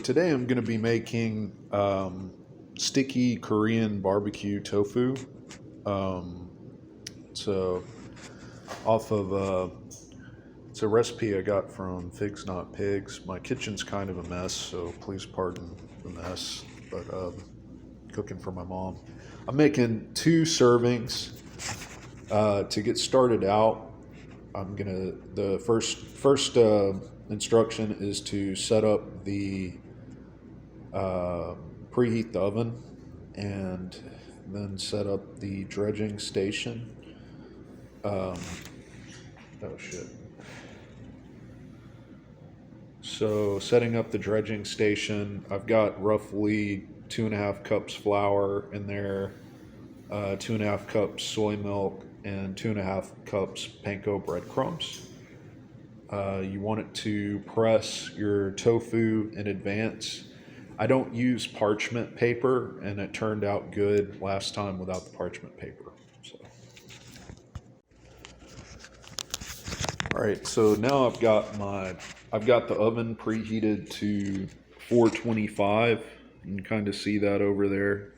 today I'm going to be making sticky Korean barbecue tofu. So off of it's a recipe I got from Figs Not Pigs. My kitchen's kind of a mess, so please pardon the mess. But cooking for my mom. I'm making 2 servings. To get started out, the first instruction is to set up the preheat the oven and then set up the dredging station. Oh shit. So setting up the dredging station, I've got roughly 2.5 cups flour in there, 2.5 cups soy milk, and 2.5 cups panko breadcrumbs. You want it to press your tofu in advance. I don't use parchment paper, and it turned out good last time without the parchment paper. So. All right, so now I've got the oven preheated to 425. You can kind of see that over there.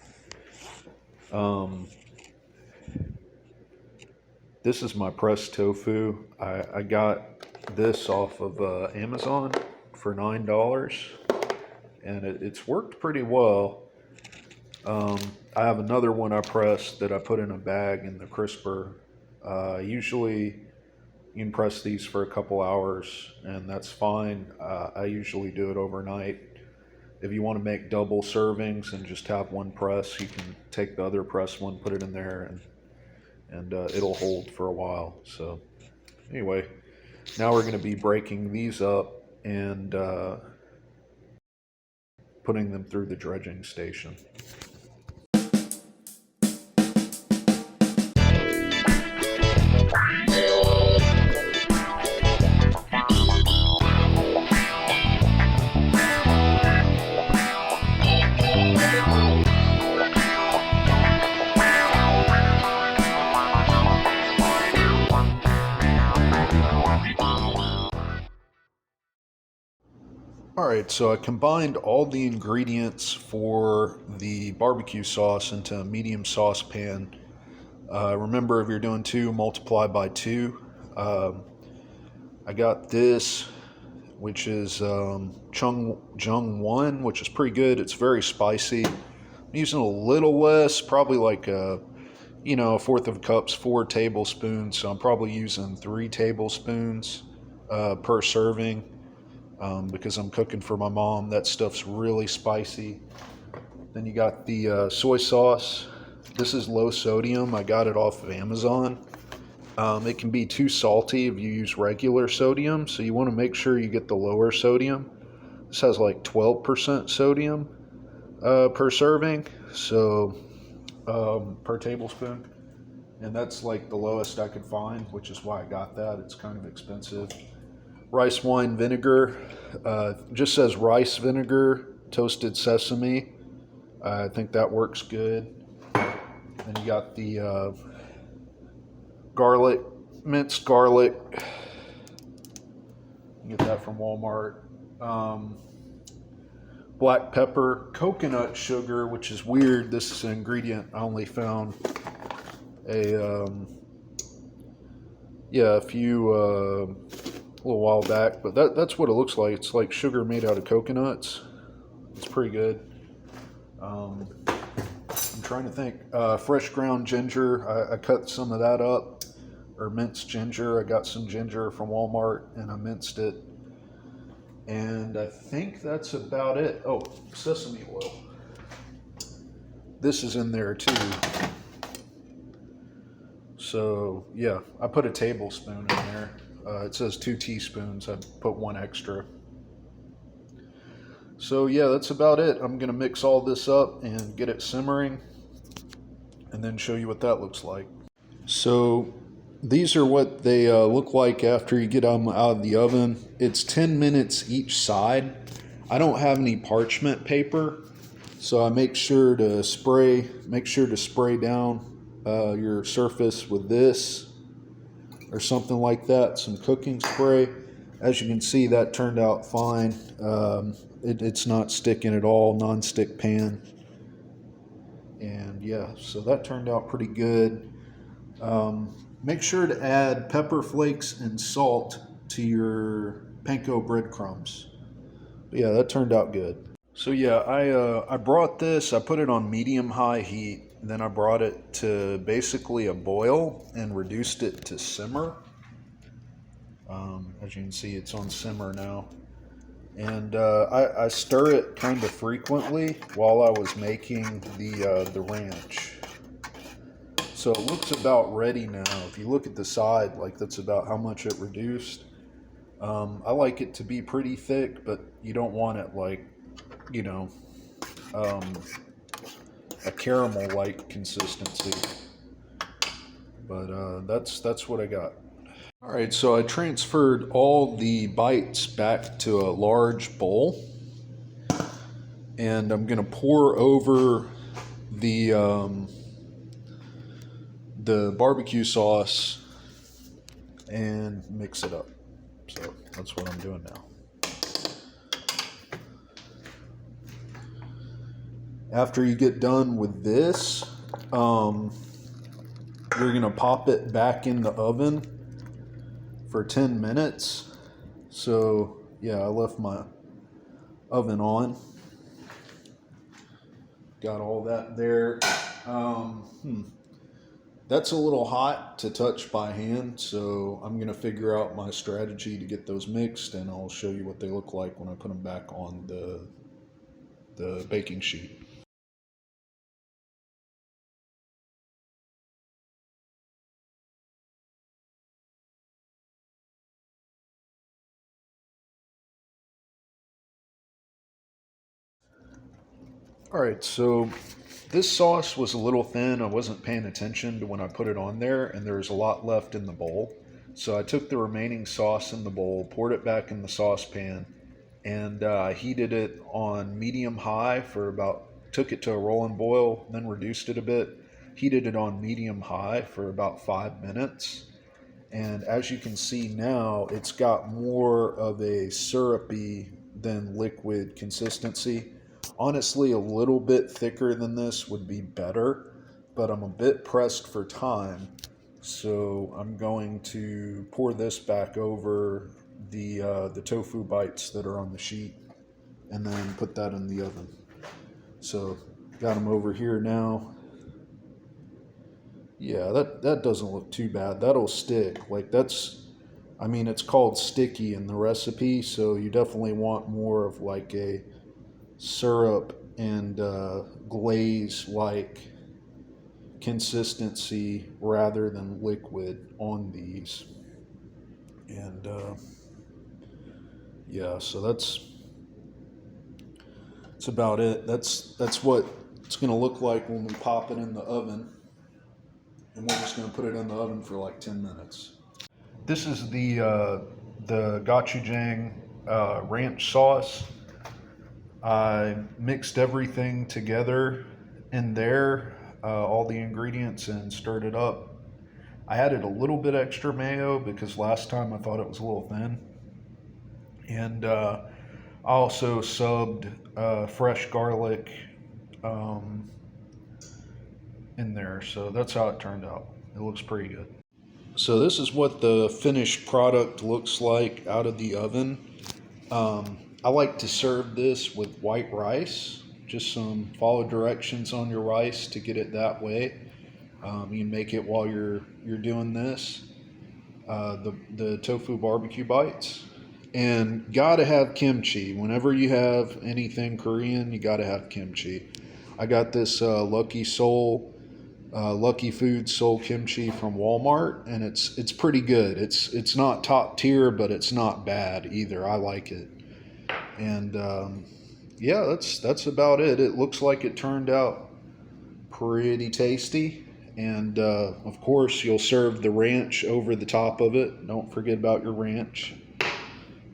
This is my pressed tofu. I got this off of Amazon for $9, and it's worked pretty well. I have another one I pressed that I put in a bag in the crisper. Usually you can press these for a couple hours, and that's fine. I usually do it overnight. If you want to make double servings and just have one press, you can take the other press one, put it in there, and it'll hold for a while. So anyway, now we're going to be breaking these up and putting them through the dredging station. Alright, so I combined all the ingredients for the barbecue sauce into a medium saucepan. Remember, if you're doing 2, multiply by 2. I got this, which is Gachujiang 1, which is pretty good. It's very spicy. I'm using a little less, probably like a 1/4 of a cup's 4 tablespoons. So I'm probably using 3 tablespoons per serving. Because I'm cooking for my mom. That stuff's really spicy. Then you got the soy sauce. This is low sodium. I got it off of Amazon. It can be too salty if you use regular sodium, so you want to make sure you get the lower sodium. This has like 12% sodium per serving, so per tablespoon. And that's like the lowest I could find, which is why I got that. It's kind of expensive. Rice wine vinegar, just says rice vinegar, toasted sesame. I think that works good. Then you got the garlic, minced garlic. You get that from Walmart. Black pepper, coconut sugar, which is weird. This is an ingredient I only found a little while back, but that's what it looks like. It's like sugar made out of coconuts. It's pretty good. I'm trying to think. Fresh ground ginger. I cut some of that up, or minced ginger. I got some ginger from Walmart and I minced it. And I think that's about it. Oh, sesame oil. This is in there too. So yeah, I put a tablespoon in there. It says 2 teaspoons. I put 1 extra. So yeah, that's about it. I'm going to mix all this up and get it simmering and then show you what that looks like. So these are what they look like after you get them out of the oven. It's 10 minutes each side. I don't have any parchment paper, so I make sure to spray down your surface with this or something like that, some cooking spray. As you can see, that turned out fine. it's not sticking at all, non-stick pan. And yeah, so that turned out pretty good. Make sure to add pepper flakes and salt to your panko breadcrumbs. But yeah, that turned out good. So yeah, I brought this. I put it on medium-high heat. Then I brought it to basically a boil and reduced it to simmer. As you can see, it's on simmer now. And I stir it kind of frequently while I was making the ranch. So it looks about ready now. If you look at the side, like that's about how much it reduced. I like it to be pretty thick, but you don't want it like, you know, a caramel-like consistency. But that's what I got. All right, so I transferred all the bites back to a large bowl, and I'm gonna pour over the barbecue sauce and mix it up. So that's what I'm doing now. After you get done with this, you're gonna pop it back in the oven for 10 minutes. So yeah, I left my oven on. Got all that there. That's a little hot to touch by hand, so I'm gonna figure out my strategy to get those mixed, and I'll show you what they look like when I put them back on the baking sheet. All right, so this sauce was a little thin. I wasn't paying attention to when I put it on there, and there was a lot left in the bowl. So I took the remaining sauce in the bowl, poured it back in the saucepan, and heated it on medium-high for took it to a rolling boil, then reduced it a bit, heated it on medium-high for about 5 minutes. And as you can see now, it's got more of a syrupy than liquid consistency. Honestly, a little bit thicker than this would be better, but I'm a bit pressed for time. So I'm going to pour this back over the tofu bites that are on the sheet and then put that in the oven. So got them over here now. Yeah, that doesn't look too bad. That'll stick. Like I mean, it's called sticky in the recipe, so you definitely want more of like a syrup and glaze-like consistency rather than liquid on these. And yeah, so that's about it. That's what it's going to look like when we pop it in the oven. And we're just going to put it in the oven for like 10 minutes. This is the Gachujiang ranch sauce. I mixed everything together in there, all the ingredients, and stirred it up. I added a little bit extra mayo because last time I thought it was a little thin. And I also subbed fresh garlic in there, so that's how it turned out. It looks pretty good. So this is what the finished product looks like out of the oven. I like to serve this with white rice. Just follow directions on your rice to get it that way. You can make it while you're doing this. The tofu barbecue bites. And gotta have kimchi. Whenever you have anything Korean, you gotta have kimchi. I got this Lucky Food Soul kimchi from Walmart, and it's pretty good. It's not top tier, but it's not bad either. I like it. And yeah, that's about it. It looks like it turned out pretty tasty. And of course, you'll serve the ranch over the top of it. Don't forget about your ranch.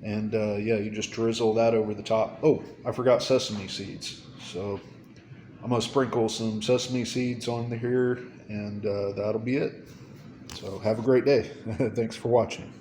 And yeah, you just drizzle that over the top. Oh, I forgot sesame seeds. So I'm going to sprinkle some sesame seeds on here, and that'll be it. So have a great day. Thanks for watching.